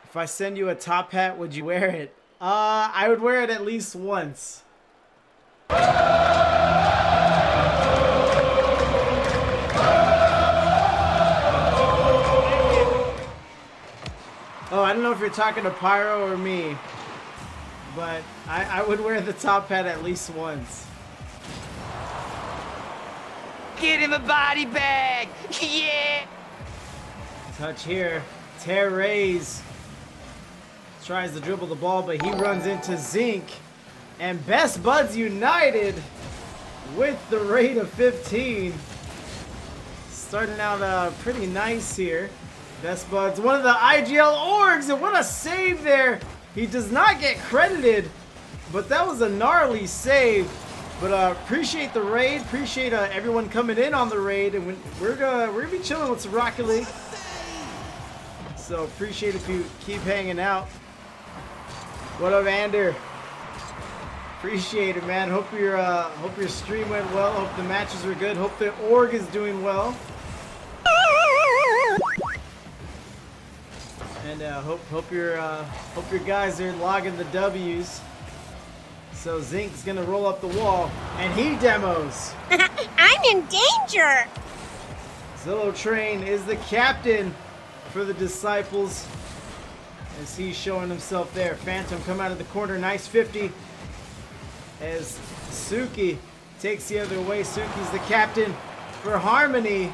If I send you a top hat, would you wear it? I would wear it at least once. Oh, I don't know if you're talking to Pyro or me, but I would wear the top hat at least once. Get him a body bag! Yeah! Touch here. Terrace tries to dribble the ball, but he runs into Zinc. And Best Buds United with the rate of 15. Starting out pretty nice here. Best Buds, one of the IGL orgs, and what a save there. He does not get credited, but that was a gnarly save. But appreciate the raid, appreciate everyone coming in on the raid, and we're gonna be chilling with some Rocket League. So appreciate if you keep hanging out. What up, Ander? Appreciate it, man. Hope your stream went well. Hope the matches were good. Hope the org is doing well. And hope your guys are logging the W's. So Zinc's gonna roll up the wall, and he demos. I'm in danger. Zillow Train is the captain for the Disciples, as he's showing himself there. Phantom come out of the corner, nice 50. As Suki takes the other way. Suki's the captain for Harmony,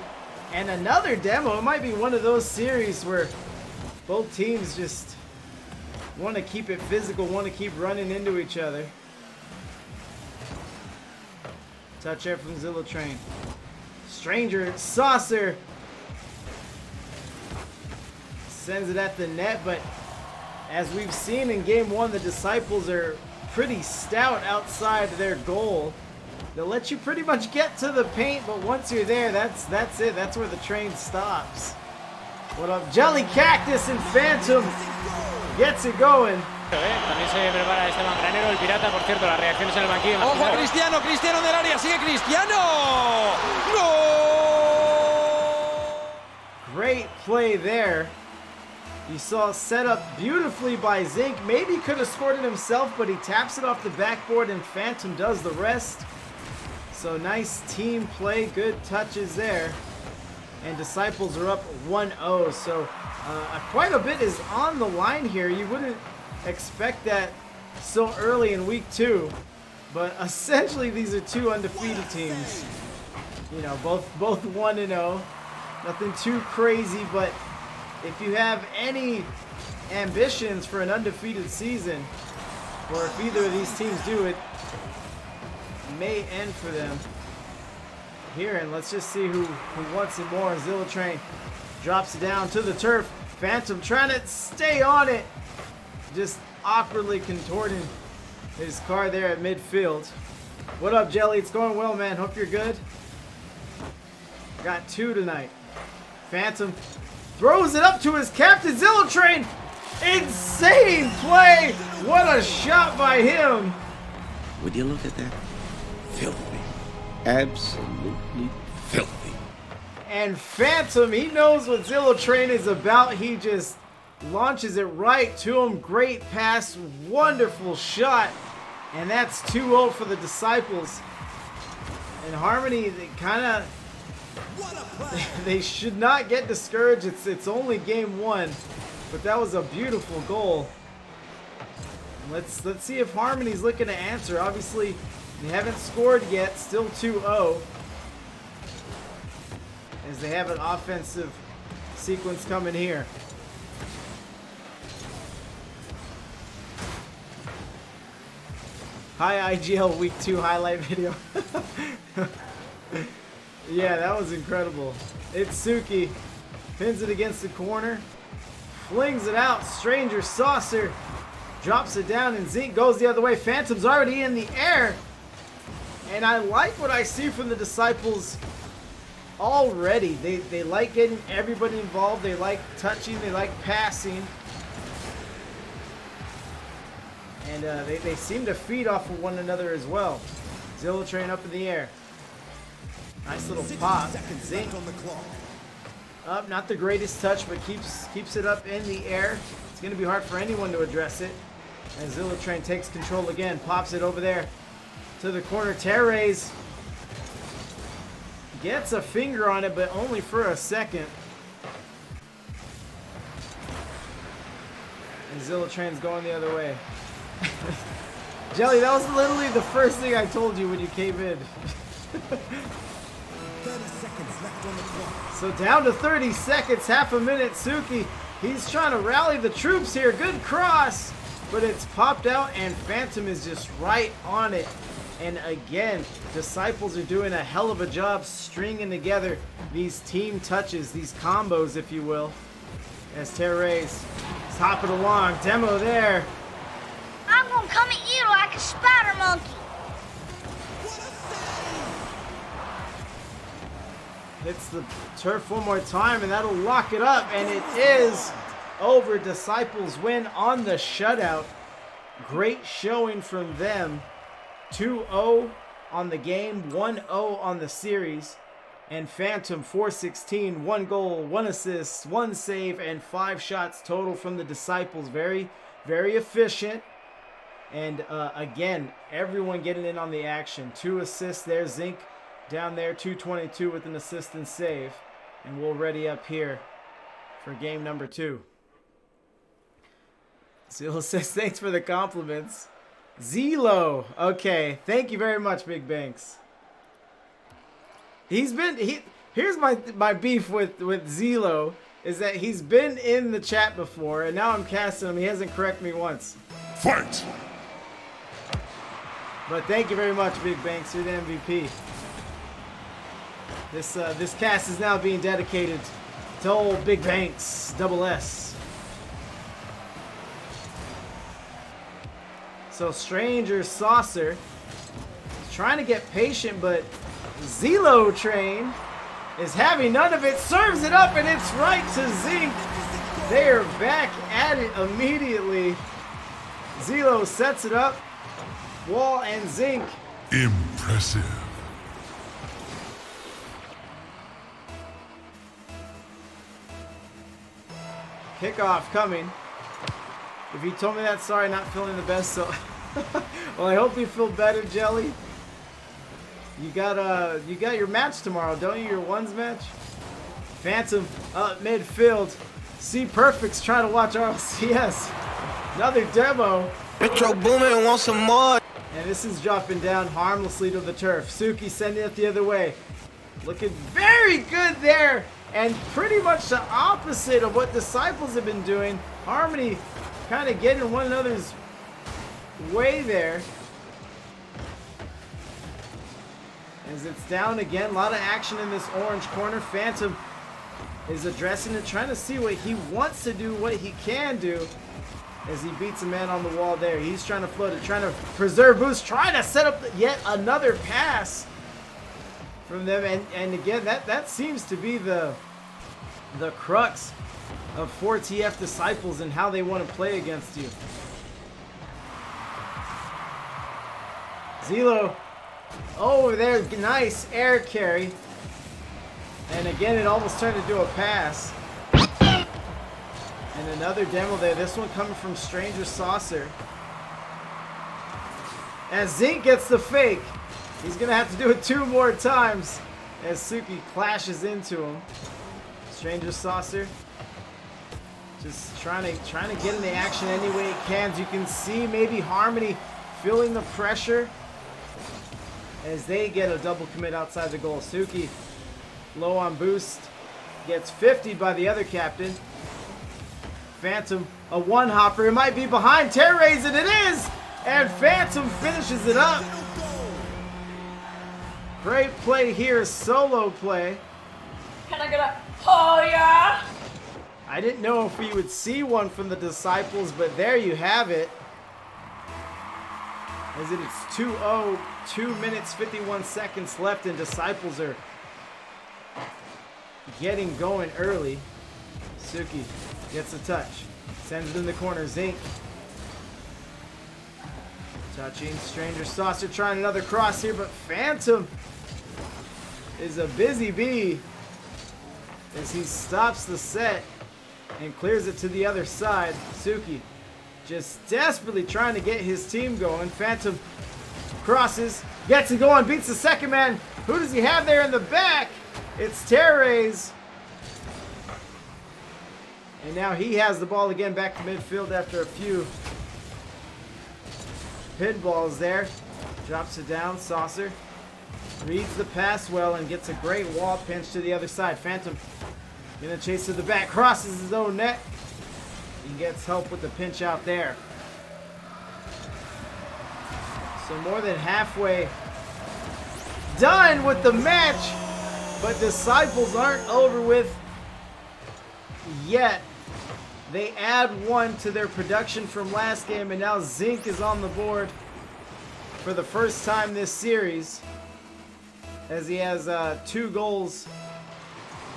and another demo. It might be one of those series where both teams just want to keep it physical, want to keep running into each other. Touch air from Zillow Train. Stranger, Saucer. Sends it at the net, but as we've seen in game one, the Disciples are pretty stout outside their goal. They'll let you pretty much get to the paint, but once you're there, that's it. That's where the train stops. What up, Jelly Cactus and Phantom gets it going. También se prepara Esteban Granero, el pirata, por cierto, las reacciones en el banquillo. ¡Ojo a Cristiano! ¡Cristiano del área! ¡Sigue Cristiano! ¡Gol! Great play there. You saw set up beautifully by Zinc. Maybe could have scored it himself, but he taps it off the backboard and Phantom does the rest. So nice team play, good touches there. And Disciples are up 1-0. So quite a bit is on the line here. You wouldn't expect that so early in week 2, but essentially these are two undefeated teams. You know, both 1-0. Nothing too crazy, but if you have any ambitions for an undefeated season, or if either of these teams do it, may end for them here. And let's just see who wants it more. Zillow Train drops it down to the turf. Phantom trying to stay on it, just awkwardly contorting his car there at midfield. What up, Jelly? It's going well, man. Hope you're good. Got 2 tonight. Phantom throws it up to his captain, Zillow Train. Insane play. What a shot by him. Would you look at that? Filthy. Absolutely filthy. And Phantom, he knows what Zillow Train is about. He just launches it right to him. Great pass, wonderful shot. And that's 2-0 for the Disciples. And Harmony, they kind of, they should not get discouraged. It's only game 1, but that was a beautiful goal. Let's see if Harmony's looking to answer. Obviously, they haven't scored yet. Still 2-0. As they have an offensive sequence coming here. Hi, IGL Week 2 highlight video. Yeah, that was incredible. Itsuki pins it against the corner. Flings it out. Stranger Saucer drops it down, and Zinc goes the other way. Phantom's already in the air. And I like what I see from the Disciples already. They like getting everybody involved. They like touching. They like passing. And they seem to feed off of one another as well. Zillow Train up in the air. Nice little pop. Zinc up, not the greatest touch, but keeps it up in the air. It's going to be hard for anyone to address it. And Zilla Train takes control again. Pops it over there to the corner. Terrace gets a finger on it, but only for a second. And Zilla Train's going the other way. Jelly, that was literally the first thing I told you when you came in. 30 seconds left on the clock. So down to 30 seconds, half a minute. Suki, he's trying to rally the troops here. Good cross, but it's popped out, and Phantom is just right on it. And again, Disciples are doing a hell of a job stringing together these team touches, these combos, if you will. As Terrace is hopping along. Demo there. I'm gonna come at you like a spider monkey. Hits the turf one more time, and that'll lock it up, and it is over. Disciples win on the shutout. Great showing from them. 2-0 on the game, 1-0 on the series. And Phantom 416, 1 goal, 1 assist, 1 save, and 5 shots total from the Disciples. Very, very efficient. And again, everyone getting in on the action. 2 assists there. Zink down there, 222 with an assist and save. And we'll ready up here for game number 2. Zillow says, thanks for the compliments. Zelo. Okay, thank you very much, Big Banks. Here's my beef with Zelo, is that he's been in the chat before, and now I'm casting him. He hasn't corrected me once. Fight! But thank you very much, Big Banks. You're the MVP. This cast is now being dedicated to old Big Banks, double S. So Stranger Saucer is trying to get patient, but Zelo Train is having none of it. Serves it up, and it's right to Zink. They are back at it immediately. Zelo sets it up. Wall and Zink. Impressive. Kickoff coming. If you told me that, sorry, not feeling the best. So, well, I hope you feel better, Jelly. You got your match tomorrow, don't you? Your ones match. Phantom up midfield. C Perfect's trying to watch RLCS. Another demo. Metro Boomin wants some more. And this is dropping down harmlessly to the turf. Suki sending it the other way. Looking very good there. And pretty much the opposite of what Disciples have been doing. Harmony kind of getting one another's way there. As it's down again. A lot of action in this orange corner. Phantom is addressing it, trying to see what he wants to do, what he can do. As he beats a man on the wall there. He's trying to float it, trying to preserve boost, trying to set up yet another pass from them. And again, that seems to be the crux of 4TF Disciples and how they want to play against you. Zelo over there, nice air carry. And again, it almost turned into a pass. And another demo there. This one coming from Stranger Saucer. As Zink gets the fake. He's going to have to do it 2 more times as Suki clashes into him. Stranger Saucer just trying to get in the action any way he can. As you can see, maybe Harmony feeling the pressure as they get a double commit outside the goal. Suki low on boost. Gets 50 by the other captain. Phantom, a one-hopper. It might be behind Terrace, and it is! And Phantom finishes it up. Great play here, solo play. Can I get a, oh yeah? I didn't know if we would see one from the Disciples, but there you have it. As it is 2-0, 2 minutes, 51 seconds left, and Disciples are getting going early. Suki gets a touch. Sends it in the corner. Zink. Touching. Stranger Saucer trying another cross here, but Phantom is a busy bee as he stops the set. and clears it to the other side. Suki just desperately trying to get his team going. Phantom crosses, gets it going, beats the second man. Who does he have there in the back? It's Teres. And now he has the ball again back to midfield after a few pinballs there. Drops it down. Saucer reads the pass well and gets a great wall pinch to the other side. Phantom gonna chase to the back, crosses his own net. He gets help with the pinch out there. So more than halfway done with the match, but Disciples aren't over with yet. They add one to their production from last game, and now Zinc is on the board for the first time this series, as he has 2 goals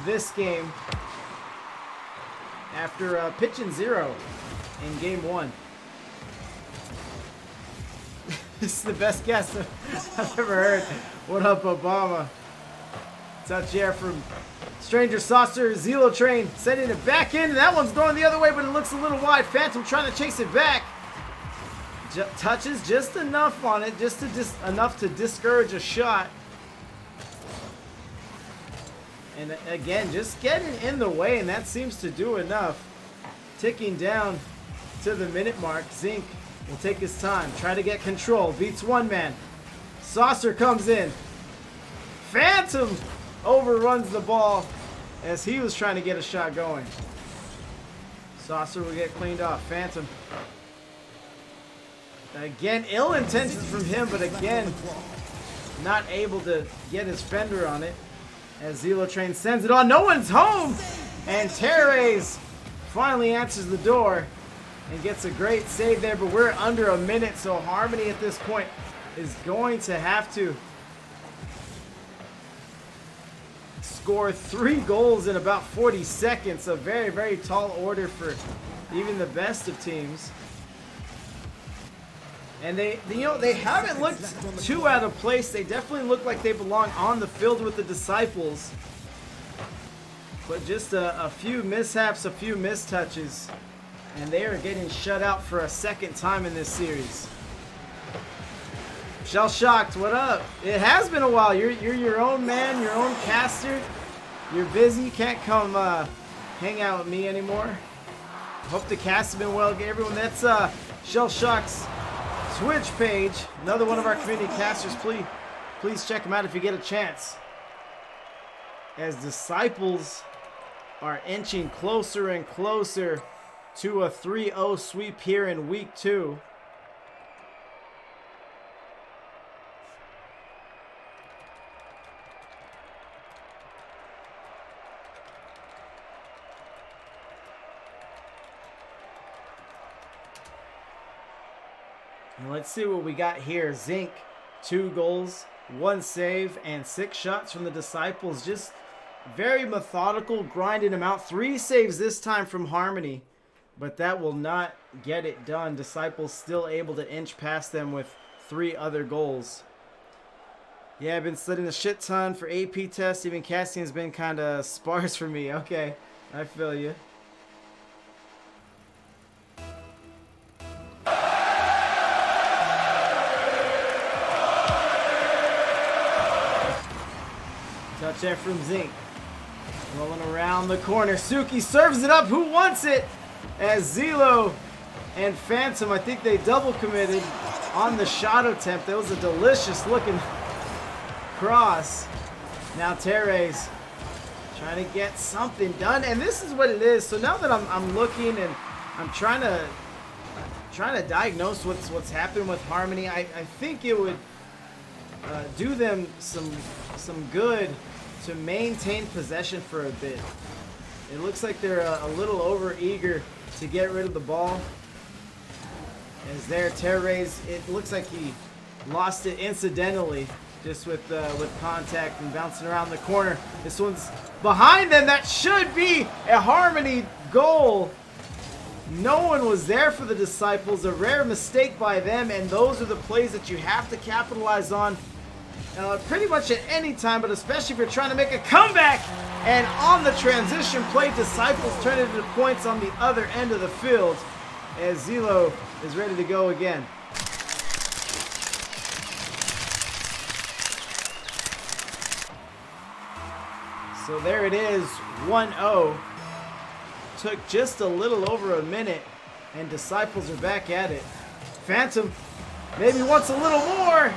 this game after pitching 0 in game 1. This is the best guess I've ever heard. What up, Obama? Touch air from Stranger Saucer. Zelo Train sending it back in. That one's going the other way, but it looks a little wide. Phantom trying to chase it back. Touches just enough on it, just enough to discourage a shot. And again, just getting in the way, and that seems to do enough. Ticking down to the minute mark. Zinc will take his time, try to get control. Beats one man. Saucer comes in. Phantom overruns the ball as he was trying to get a shot going. Saucer will get cleaned off. Phantom. Again, ill intentions from him, but again, not able to get his fender on it. As Zelo Train sends it on. No one's home! And Teres finally answers the door and gets a great save there, but we're under a minute, so Harmony at this point is going to have to score 3 goals in about 40 seconds. A very, very tall order for even the best of teams. And they haven't looked too out of place. They definitely look like they belong on the field with the Disciples. But just a few mishaps, a few mistouches, and they are getting shut out for a second time in this series. Shell Shocked, what up? It has been a while. You're your own man, your own caster. You're busy. You can't come hang out with me anymore. Hope the cast has been well. Everyone, that's Shell Shock's Twitch page. Another one of our community casters. Please check him out if you get a chance. As Disciples are inching closer and closer to a 3-0 sweep here in week 2. And let's see what we got here. Zinc, 2 goals, 1 save, and 6 shots from the Disciples. Just very methodical, grinding them out. 3 saves this time from Harmony, but that will not get it done. Disciples still able to inch past them with 3 other goals. Yeah, I've been studying a shit ton for AP tests. Even casting has been kind of sparse for me. Okay, I feel you. Touch there from Zinc. Rolling around the corner. Suki serves it up. Who wants it? As Zelo and Phantom, I think they double committed on the shot attempt. That was a delicious looking cross. Now Teres trying to get something done. And this is what it is. So now that I'm looking and I'm trying to diagnose what's happened with Harmony, I think it would do them some good to maintain possession for a bit. It looks like they're a little over eager to get rid of the ball. As there, Teres, it looks like he lost it incidentally, just with contact and bouncing around the corner. This one's behind them. That should be a Harmony goal. No one was there for the Disciples. A rare mistake by them, and those are the plays that you have to capitalize on pretty much at any time, but especially if you're trying to make a comeback. And on the transition play, Disciples turn it into points on the other end of the field as Zelo is ready to go again. So there it is, 1-0. Took just a little over a minute, and Disciples are back at it. Phantom maybe wants a little more,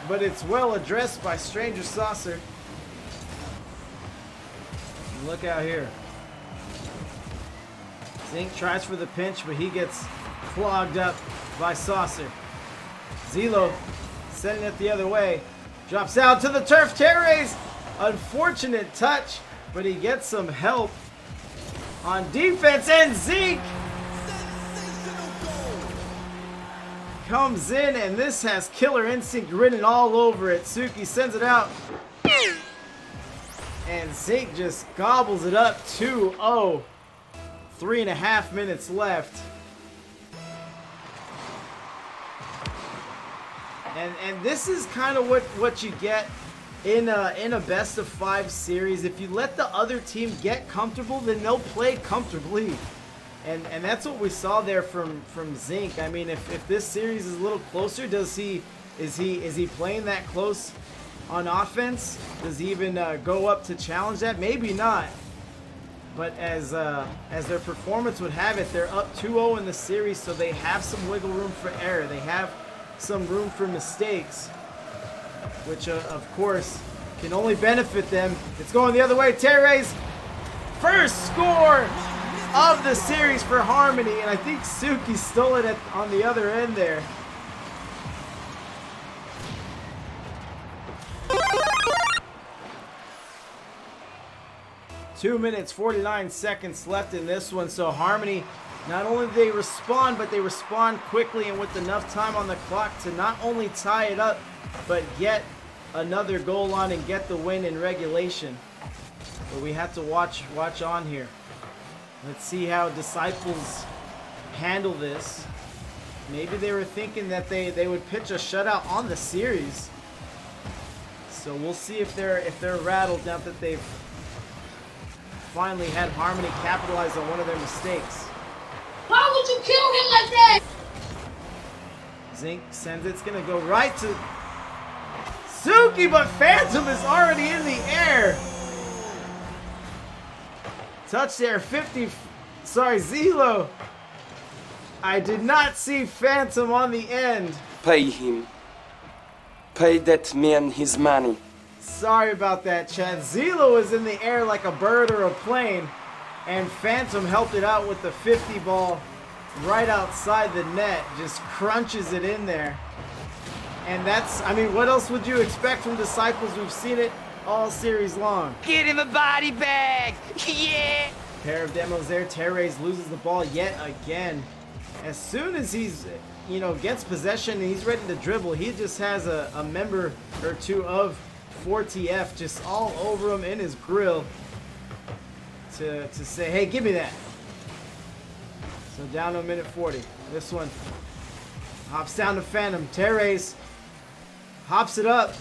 but it's well addressed by Stranger Saucer. Look out here. Zink tries for the pinch, but he gets clogged up by Saucer. Zelo sending it the other way. Drops out to the turf. Terrace, unfortunate touch, but he gets some help on defense, and Zeke comes in, and this has Killer Instinct written all over it. Suki sends it out, and Zeke just gobbles it up. 2-0. 3.5 minutes left. And this is kind of what you get in a best of 5 series. If you let the other team get comfortable, then they'll play comfortably. And that's what we saw there from Zink. I mean, if this series is a little closer, is he playing that close on offense? Does he even go up to challenge that? Maybe not. But as their performance would have it, they're up 2-0 in the series, so they have some wiggle room for error. They have some room for mistakes, which of course can only benefit them. It's going the other way. Terre's first score of the series for Harmony, and I think Suki stole it on the other end there. Two minutes, 49 seconds left in this one, so Harmony, not only do they respond, but they respond quickly and with enough time on the clock to not only tie it up, but get another goal on and get the win in regulation. But we have to watch on here. Let's see how Disciples handle this. Maybe they were thinking that they would pitch a shutout on the series. So we'll see if they're rattled now that they've finally had Harmony capitalize on one of their mistakes. Why would you kill him like that? Zink sends it's gonna go right to Suki, but Phantom is already in the air. Touch there, 50. Sorry, Zelo. I did not see Phantom on the end. Pay him. Pay that man his money. Sorry about that, Chad. Zelo is in the air like a bird or a plane, and Phantom helped it out with the 50 ball right outside the net. Just crunches it in there. And that's, I mean, what else would you expect from Disciples? We've seen it all series long. Get in the body bag! Yeah! Pair of demos there. Terrace loses the ball yet again. As soon as he's, gets possession and he's ready to dribble, he just has a member or two of 4TF just all over him in his grill to say, hey, give me that. So down to a minute 40. This one hops down to Phantom. Terrace hops it up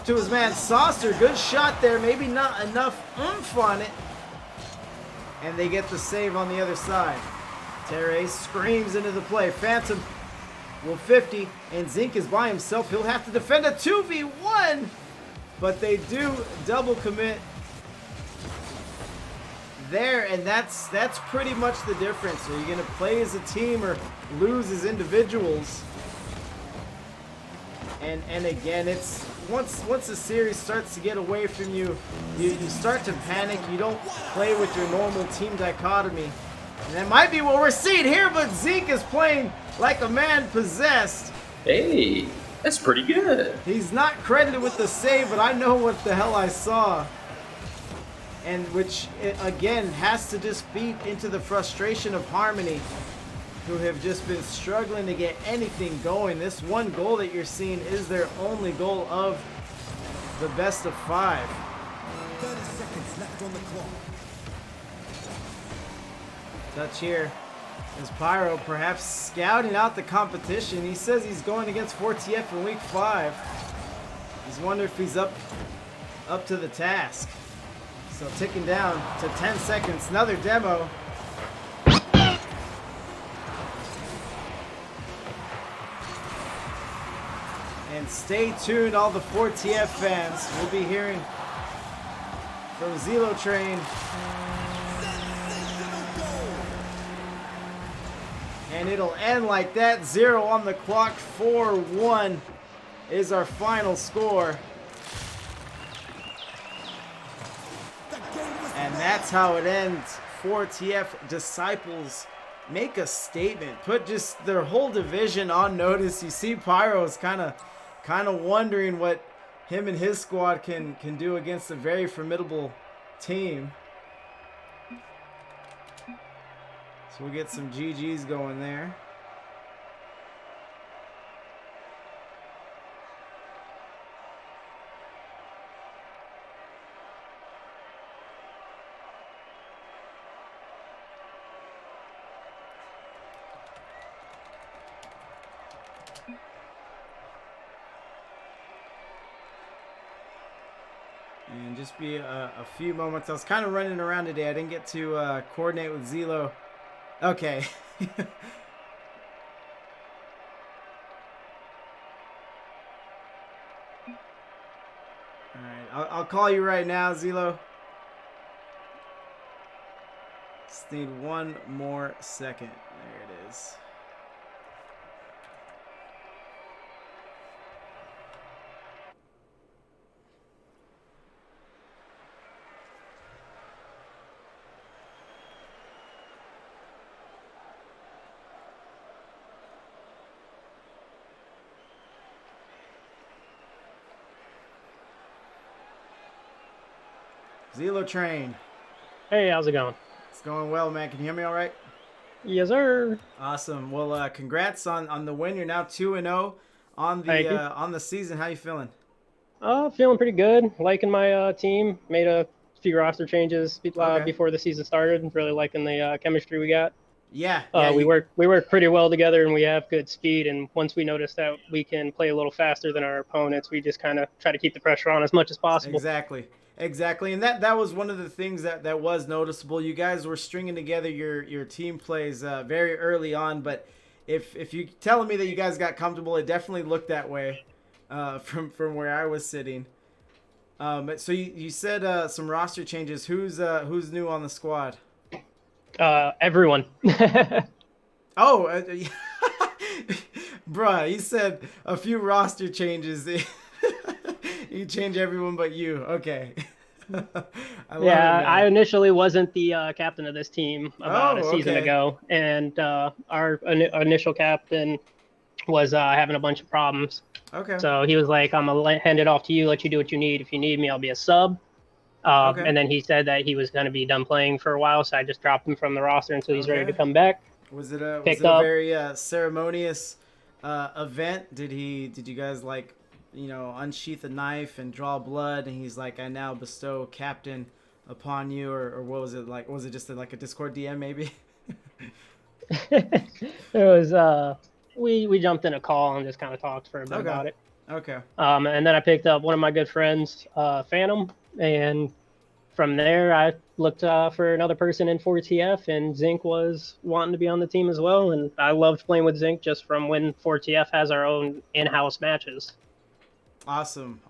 to his man Saucer. Good shot there. Maybe not enough oomph on it. And they get the save on the other side. Terrace screams into the play. Phantom will 50, and Zink is by himself. He'll have to defend a 2v1. But they do double commit there, and that's pretty much the difference. Are you going to play as a team or lose as individuals? And again, it's once the series starts to get away from you, you start to panic. You don't play with your normal team dichotomy. And that might be what we're seeing here, but Zeke is playing like a man possessed. Hey, that's pretty good. He's not credited with the save, but I know what the hell I saw. And which, again, has to just feed into the frustration of Harmony, who have just been struggling to get anything going. This one goal that you're seeing is their only goal of the best of 5. 30 seconds left on the clock. Touch here is Pyro, perhaps scouting out the competition. He says he's going against 4TF in week 5. He's wondering if he's up to the task. So ticking down to 10 seconds. Another demo. And stay tuned, all the 4TF fans. We'll be hearing from Zelo Train. And it'll end like that. 0 on the clock. 4-1 is our final score. And that's how it ends. 4TF Disciples make a statement. Put just their whole division on notice. You see Pyro's kind of wondering what him and his squad can do against a very formidable team. So we'll get some GGs going there. And just be a few moments. I was kind of running around today. I didn't get to coordinate with Zelo. Okay. Alright, I'll call you right now, Zelo. Just need one more second. There it is. Zelo Train. Hey, how's it going? It's going well, man. Can you hear me all right? Yes, sir. Awesome. Well, congrats on the win. You're now 2-0 on the season. How you feeling? Feeling pretty good. Liking my team. Made a few roster changes before the season started. Really liking the chemistry we got. Yeah. We work pretty well together, and we have good speed. And once we notice that we can play a little faster than our opponents, we just kind of try to keep the pressure on as much as possible. Exactly, and that was one of the things that was noticeable. You guys were stringing together your team plays very early on, but if you telling me that you guys got comfortable, it definitely looked that way from where I was sitting. So you said some roster changes. Who's new on the squad? Everyone. Oh, bruh, you said a few roster changes. You change everyone but you. Okay. I initially wasn't the captain of this team about a season ago, and our initial captain was having a bunch of problems. Okay. So he was like, "I'm gonna hand it off to you. Let you do what you need. If you need me, I'll be a sub." And then he said that he was going to be done playing for a while, so I just dropped him from the roster until he's ready to come back. Was it a very ceremonious event? Did you guys unsheath a knife and draw blood, and he's like, I now bestow captain upon you, or what was it like? Was it just like a Discord DM maybe? It was we jumped in a call and just kind of talked for a bit about it. Okay. And then I picked up one of my good friends, Phantom, and from there I looked for another person in 4TF, and Zinc was wanting to be on the team as well, and I loved playing with Zinc just from when 4TF has our own in-house matches. Awesome.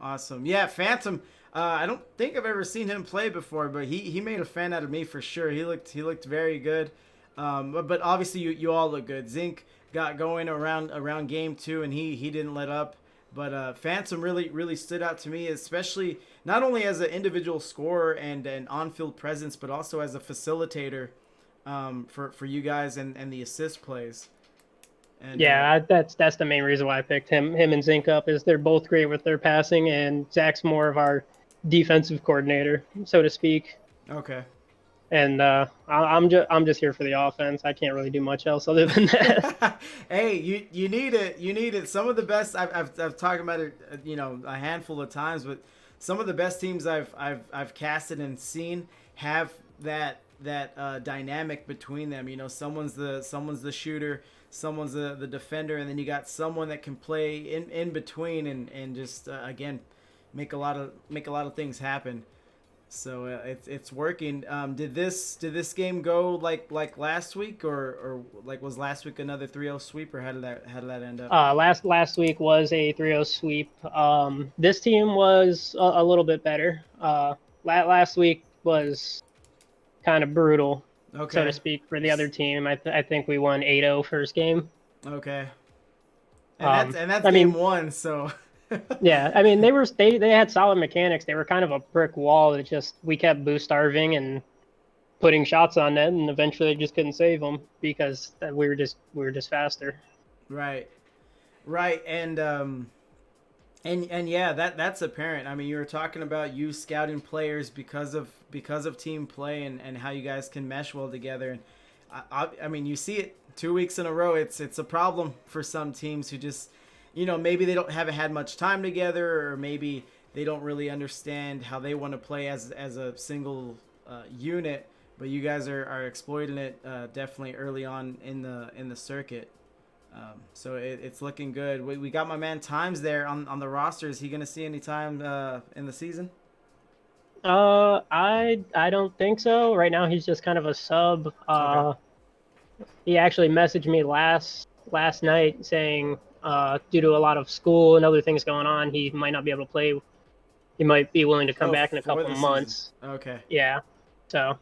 Yeah, Phantom. I don't think I've ever seen him play before, but he made a fan out of me for sure. He looked very good. But obviously you all look good. Zinc got going around game 2, and he didn't let up. But Phantom really stood out to me, especially not only as an individual scorer and an on-field presence, but also as a facilitator for you guys and the assist plays. And, that's the main reason why I picked him and Zinc up, is they're both great with their passing, and Zach's more of our defensive coordinator, so to speak. Okay. And I'm just here for the offense. I can't really do much else other than that. Hey, you need it. You need it. Some of the best I've talked about it, a handful of times, but some of the best teams I've casted and seen have that dynamic between them. Someone's the shooter, someone's the defender, and then you got someone that can play in between and just again make a lot of things happen. So it's working. Did this game go like last week, or like was last week another 3-0 sweep, or how did that end up? Last week was a 3-0 sweep. This team was a little bit better. Last week was kind of brutal, so to speak, for the other team. I think we won 8-0 first game. Okay. And that's game one, so. Yeah, I mean they had solid mechanics. They were kind of a brick wall. It just we kept boost starving and putting shots on net, and eventually they just couldn't save them because we were just faster. Right, and yeah, that's apparent. I mean, you were talking about you scouting players because of team play and how you guys can mesh well together. And I mean, you see it 2 weeks in a row. It's a problem for some teams who just, maybe they haven't had much time together, or maybe they don't really understand how they want to play as a single unit. But you guys are exploiting it definitely early on in the circuit. So it's looking good. We got my man Times there on the roster. Is he going to see any time in the season? I don't think so. Right now he's just kind of a sub. Okay. He actually messaged me last night saying due to a lot of school and other things going on, he might not be able to play. He might be willing to come back in a couple of months. Okay. Yeah. So.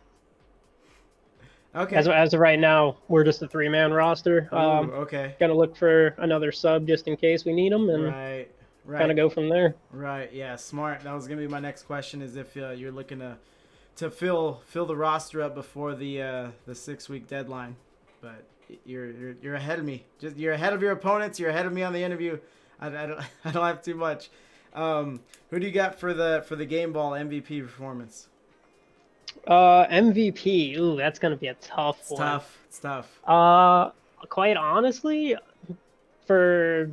Okay. As of right now, we're just a 3-man roster. Okay. Gonna look for another sub just in case we need them, and right. kind of go from there. Right. Yeah. Smart. That was gonna be my next question. Is if you're looking to fill the roster up before the 6-week deadline, but you're ahead of me. You're ahead of your opponents. You're ahead of me on the interview. I don't have too much. Who do you got for the game ball MVP performance? MVP. Ooh, that's gonna be a tough one. It's tough. Quite honestly, for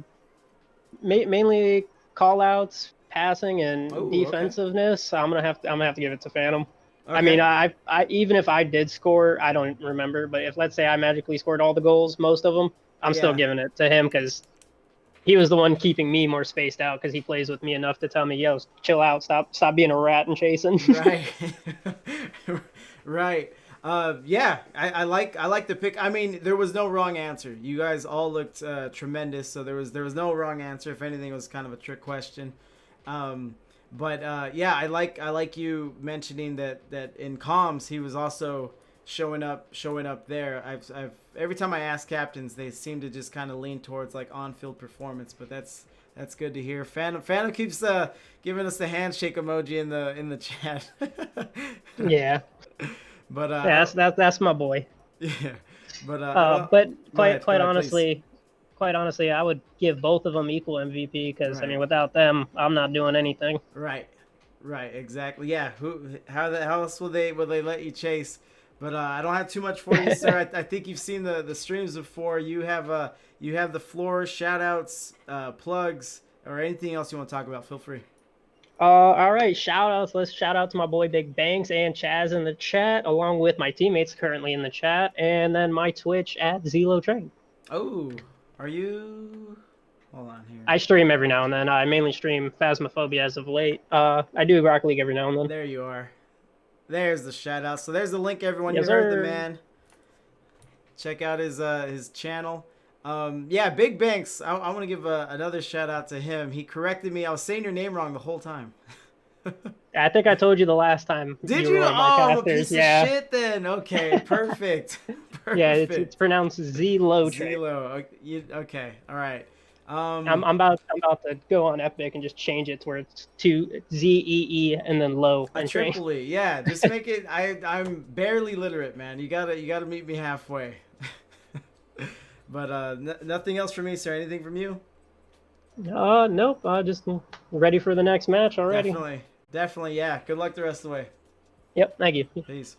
mainly call-outs, passing, and defensiveness, I'm gonna have to give it to Phantom. Okay. I mean, I even if I did score, I don't remember. But if, let's say, I magically scored all the goals, most of them, I'm still giving it to him because he was the one keeping me more spaced out because he plays with me enough to tell me, "Yo, chill out, stop being a rat and chasing." Right, right. Yeah, I like the pick. I mean, there was no wrong answer. You guys all looked tremendous, so there was no wrong answer. If anything, it was kind of a trick question. But yeah, I like you mentioning that in comms he was also showing up there. I've every time I ask captains, they seem to just kind of lean towards like on-field performance, but that's good to hear. Phantom keeps giving us the handshake emoji in the chat. Yeah. But yeah, that's my boy. Yeah. But quite honestly, I would give both of them equal MVP because I mean, without them, I'm not doing anything. Right, exactly. Yeah. How else will they let you chase? But I don't have too much for you, sir. I think you've seen the streams before. You have the floor, shout outs, plugs, or anything else you want to talk about. Feel free. All right, shout outs. Let's shout out to my boy Big Banks and Chaz in the chat, along with my teammates currently in the chat, and then my Twitch at ZeloTrain. Oh, are you? Hold on here. I stream every now and then. I mainly stream Phasmophobia as of late. I do Rocket League every now and then. There you are. There's the shout out. So there's the link, everyone. Yes, you heard sir. the man. Check out his channel. Yeah, Big Banks. I want to give another shout out to him. He corrected me. I was saying your name wrong the whole time. I think I told you the last time. Did you? Oh, I'm a piece of shit then. Okay, perfect. Yeah, it's pronounced Zelo. Zelo. Okay, all right. I'm about to go on Epic and just change it to where it's to ZEE and then low. A triple E. Yeah, just make it. I'm barely literate, man. You gotta meet me halfway. But nothing else from me, sir. Anything from you? Nope. Just ready for the next match already. Definitely. Yeah. Good luck the rest of the way. Yep. Thank you. Peace.